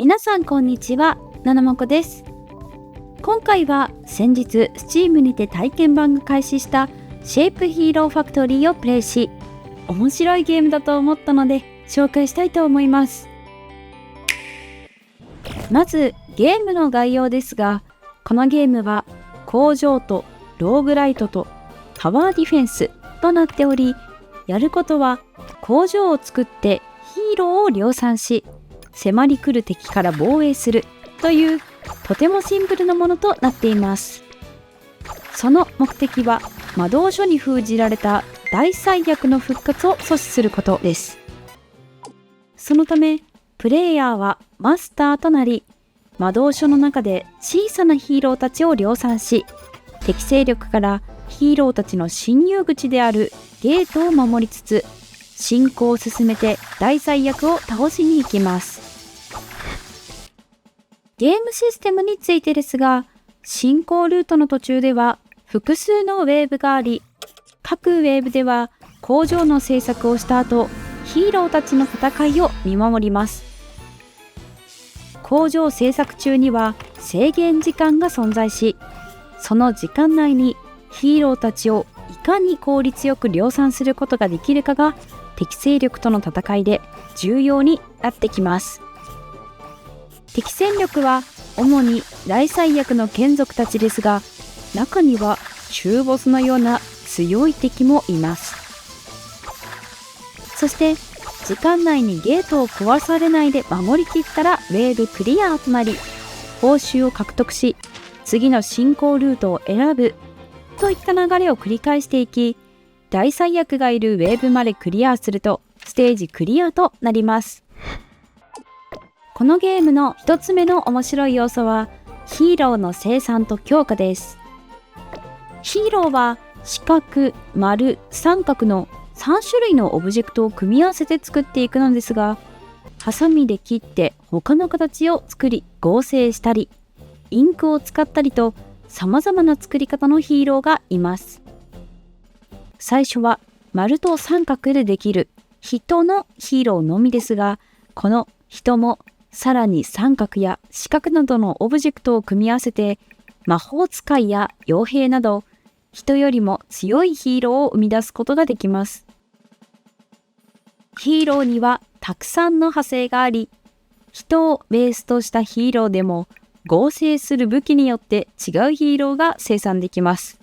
皆さんこんにちは、ななもこです。今回は先日 Steam にて体験版が開始したシェイプヒーローファクトリーをプレイし、面白いゲームだと思ったので紹介したいと思います。まずゲームの概要ですが、このゲームは工場とローグライトとタワーディフェンスとなっており、やることは工場を作ってヒーローを量産し、迫り来る敵から防衛するというとてもシンプルなものとなっています。その目的は魔導書に封じられた大災厄の復活を阻止することです。そのためプレイヤーはマスターとなり、魔導書の中で小さなヒーローたちを量産し、敵勢力からヒーローたちの侵入口であるゲートを守りつつ、進行を進めて大災厄を倒しに行きます。ゲームシステムについてですが、進行ルートの途中では複数のウェーブがあり、各ウェーブでは工場の製作をした後、ヒーローたちの戦いを見守ります。工場製作中には制限時間が存在し、その時間内にヒーローたちをいかに効率よく量産することができるかが敵勢力との戦いで重要になってきます。敵戦力は主に大災厄の眷属たちですが、中には中ボスのような強い敵もいます。そして時間内にゲートを壊されないで守りきったらウェーブクリアとなり、報酬を獲得し、次の進行ルートを選ぶといった流れを繰り返していき、大災厄がいるウェーブまでクリアするとステージクリアとなります。このゲームの一つ目の面白い要素はヒーローの生産と強化です。ヒーローは四角、丸、三角の3種類のオブジェクトを組み合わせて作っていくのですが、ハサミで切って他の形を作り合成したり、インクを使ったりと様々な作り方のヒーローがいます。最初は丸と三角でできる人のヒーローのみですが、この人もさらに三角や四角などのオブジェクトを組み合わせて、魔法使いや傭兵など人よりも強いヒーローを生み出すことができます。ヒーローにはたくさんの派生があり、人をベースとしたヒーローでも合成する武器によって違うヒーローが生産できます。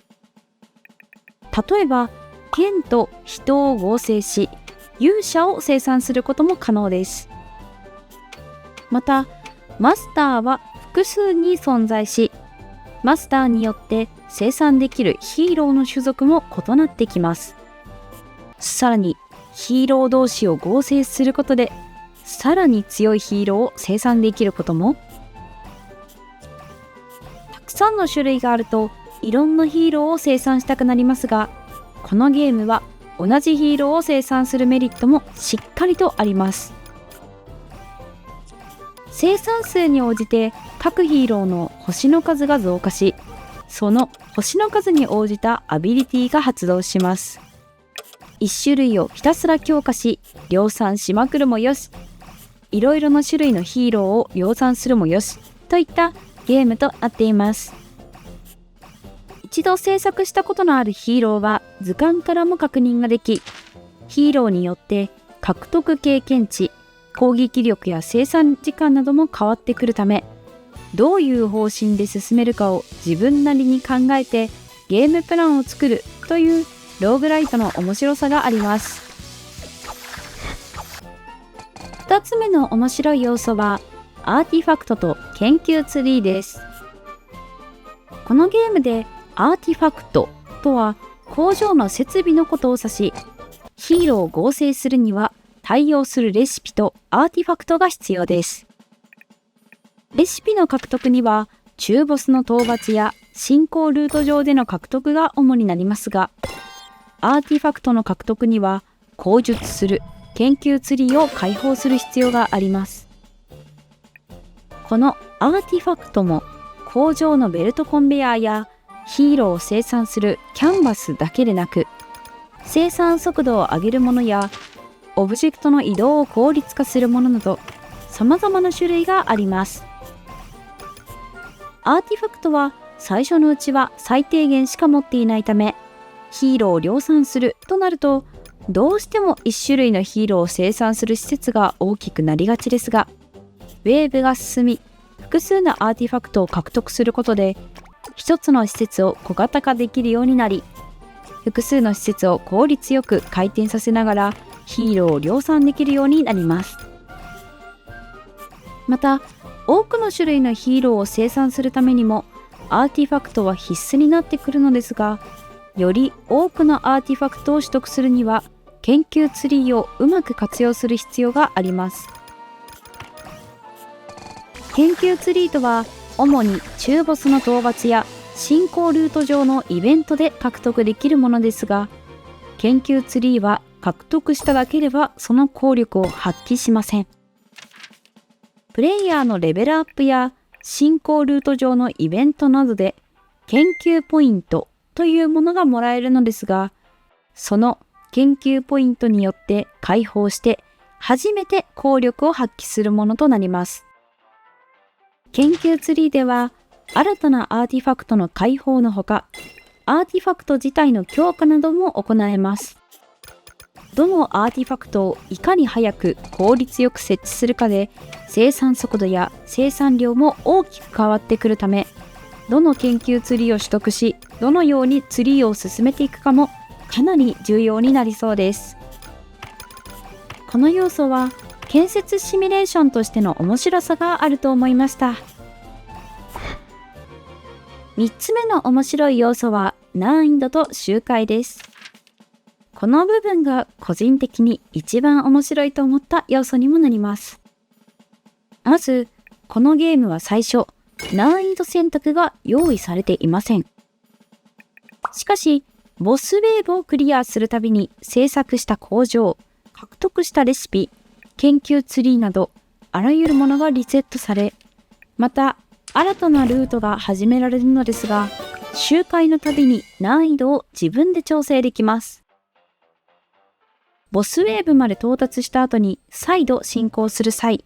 例えば剣と人を合成し、勇者を生産することも可能です。またマスターは複数に存在し、マスターによって生産できるヒーローの種族も異なってきます。さらにヒーロー同士を合成することで、さらに強いヒーローを生産できることも。たくさんの種類があるといろんなヒーローを生産したくなりますが、このゲームは同じヒーローを生産するメリットもしっかりとあります。生産数に応じて各ヒーローの星の数が増加し、その星の数に応じたアビリティが発動します。一種類をひたすら強化し量産しまくるもよし、いろいろな種類のヒーローを量産するもよしといったゲームとなっています。一度制作したことのあるヒーローは図鑑からも確認ができ、ヒーローによって獲得経験値、攻撃力や生産時間なども変わってくるため、どういう方針で進めるかを自分なりに考えてゲームプランを作るというローグライトの面白さがあります。2つ目の面白い要素はアーティファクトと研究ツリーです。このゲームでアーティファクトとは工場の設備のことを指し、ヒーローを合成するには対応するレシピとアーティファクトが必要です。レシピの獲得には中ボスの討伐や進行ルート上での獲得が主になりますが、アーティファクトの獲得には口述する研究ツリーを開放する必要があります。このアーティファクトも工場のベルトコンベヤーやヒーローを生産するキャンバスだけでなく、生産速度を上げるものやオブジェクトの移動を効率化するものなど、様々な種類があります。アーティファクトは最初のうちは最低限しか持っていないため、ヒーローを量産するとなると、どうしても1種類のヒーローを生産する施設が大きくなりがちですが、ウェーブが進み、複数のアーティファクトを獲得することで、一つの施設を小型化できるようになり、複数の施設を効率よく回転させながらヒーローを量産できるようになります。また、多くの種類のヒーローを生産するためにもアーティファクトは必須になってくるのですが、より多くのアーティファクトを取得するには研究ツリーをうまく活用する必要があります。研究ツリーとは主に中ボスの討伐や進行ルート上のイベントで獲得できるものですが、研究ツリーは獲得しただけではその効力を発揮しません。プレイヤーのレベルアップや進行ルート上のイベントなどで研究ポイントというものがもらえるのですが、その研究ポイントによって解放して初めて効力を発揮するものとなります。研究ツリーでは新たなアーティファクトの解放のほか、アーティファクト自体の強化なども行えます。どのアーティファクトをいかに早く効率よく設置するかで生産速度や生産量も大きく変わってくるため、どの研究ツリーを取得し、どのようにツリーを進めていくかもかなり重要になりそうです。この要素は建設シミュレーションとしての面白さがあると思いました。3つ目の面白い要素は難易度と周回です。この部分が個人的に一番面白いと思った要素にもなります。まず、このゲームは最初、難易度選択が用意されていません。しかし、ボスウェーブをクリアするたびに制作した工場、獲得したレシピ、研究ツリーなど、あらゆるものがリセットされ、また、新たなルートが始められるのですが、周回のたびに難易度を自分で調整できます。ボスウェーブまで到達した後に再度進行する際、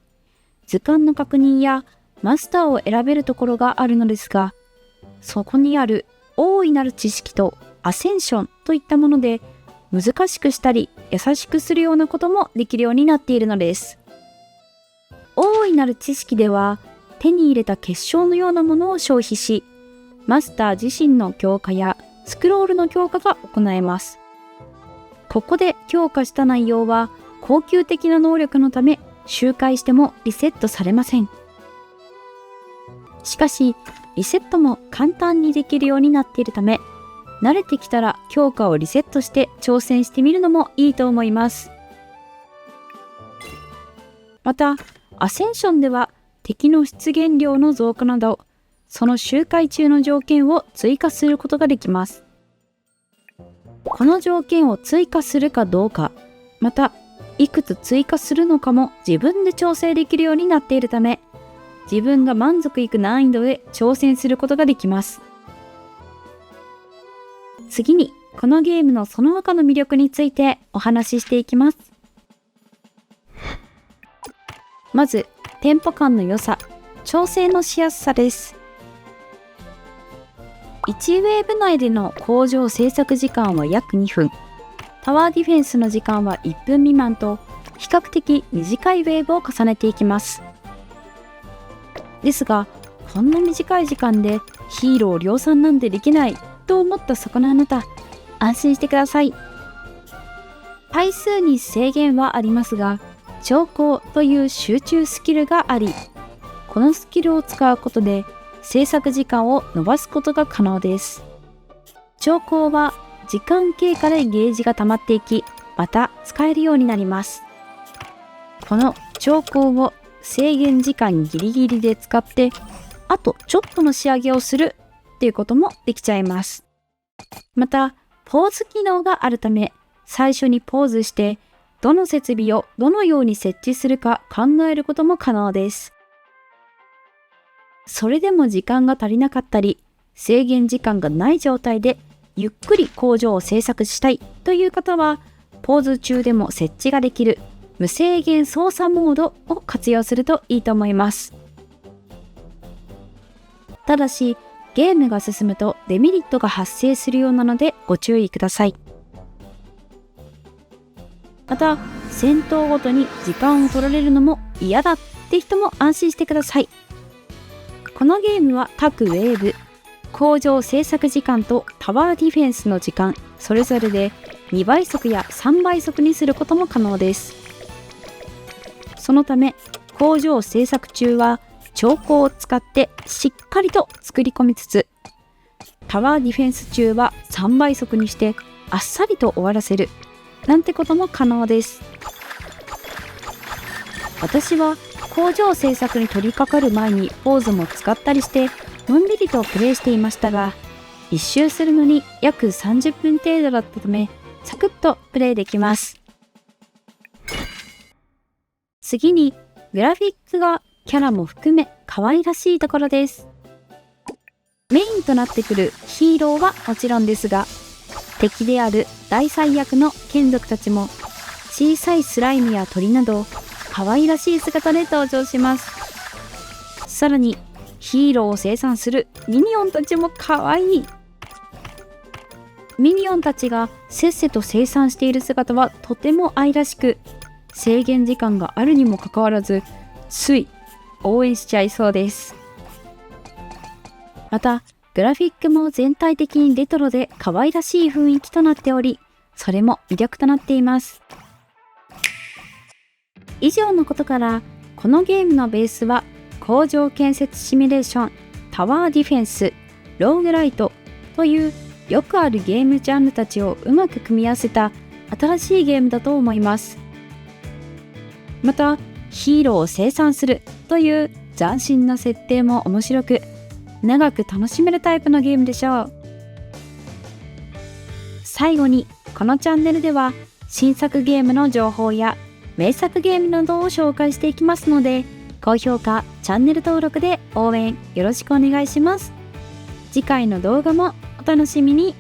図鑑の確認やマスターを選べるところがあるのですが、そこにある大いなる知識とアセンションといったもので難しくしたり優しくするようなこともできるようになっているのです。大いなる知識では手に入れた結晶のようなものを消費し、マスター自身の強化やスクロールの強化が行えます。ここで強化した内容は高級的な能力のため周回してもリセットされません。しかしリセットも簡単にできるようになっているため、慣れてきたら強化をリセットして挑戦してみるのもいいと思います。またアセンションでは敵の出現量の増加など、その周回中の条件を追加することができます。この条件を追加するかどうか、またいくつ追加するのかも自分で調整できるようになっているため、自分が満足いく難易度で挑戦することができます。次にこのゲームのその他の魅力についてお話ししていきます。まずテンポ感の良さ、調整のしやすさです。1ウェーブ内での工場制作時間は約2分、タワーディフェンスの時間は1分未満と比較的短いウェーブを重ねていきます。ですが、こんな短い時間でヒーロー量産なんてできないと思ったそこのあなた、安心してください。回数に制限はありますが、長考という集中スキルがあり、このスキルを使うことで制作時間を伸ばすことが可能です。長考は時間経過でゲージが溜まっていき、また使えるようになります。この長考を制限時間ギリギリで使って、あとちょっとの仕上げをするっていうこともできちゃいます。また、ポーズ機能があるため、最初にポーズして、どの設備をどのように設置するか考えることも可能です。それでも時間が足りなかったり、制限時間がない状態でゆっくり工場を制作したいという方は、ポーズ中でも設置ができる無制限操作モードを活用するといいと思います。ただし、ゲームが進むとデメリットが発生するようなのでご注意ください。また、戦闘ごとに時間を取られるのも嫌だって人も安心してください。このゲームは各ウェーブ、工場制作時間とタワーディフェンスの時間、それぞれで2倍速や3倍速にすることも可能です。そのため、工場制作中は兆候を使ってしっかりと作り込みつつ、タワーディフェンス中は3倍速にしてあっさりと終わらせるなんてことも可能です。私は工場制作に取り掛かる前にポーズも使ったりしてのんびりとプレイしていましたが、一周するのに約30分程度だったためサクッとプレイできます。次にグラフィックがキャラも含め可愛らしいところです。メインとなってくるヒーローはもちろんですが、敵である大災役の眷属たちも小さいスライムや鳥など可愛らしい姿で登場します。さらにヒーローを生産するミニオンたちも可愛い。ミニオンたちがせっせと生産している姿はとても愛らしく、制限時間があるにもかかわらずつい応援しちゃいそうです。またグラフィックも全体的にレトロで可愛らしい雰囲気となっており、それも魅力となっています。以上のことから、このゲームのベースは工場建設シミュレーション、タワーディフェンス、ローグライトというよくあるゲームジャンルたちをうまく組み合わせた新しいゲームだと思います。またヒーローを生産するという斬新な設定も面白く、長く楽しめるタイプのゲームでしょう。最後に、このチャンネルでは新作ゲームの情報や名作ゲームなどを紹介していきますので、高評価、チャンネル登録で応援よろしくお願いします。次回の動画もお楽しみに。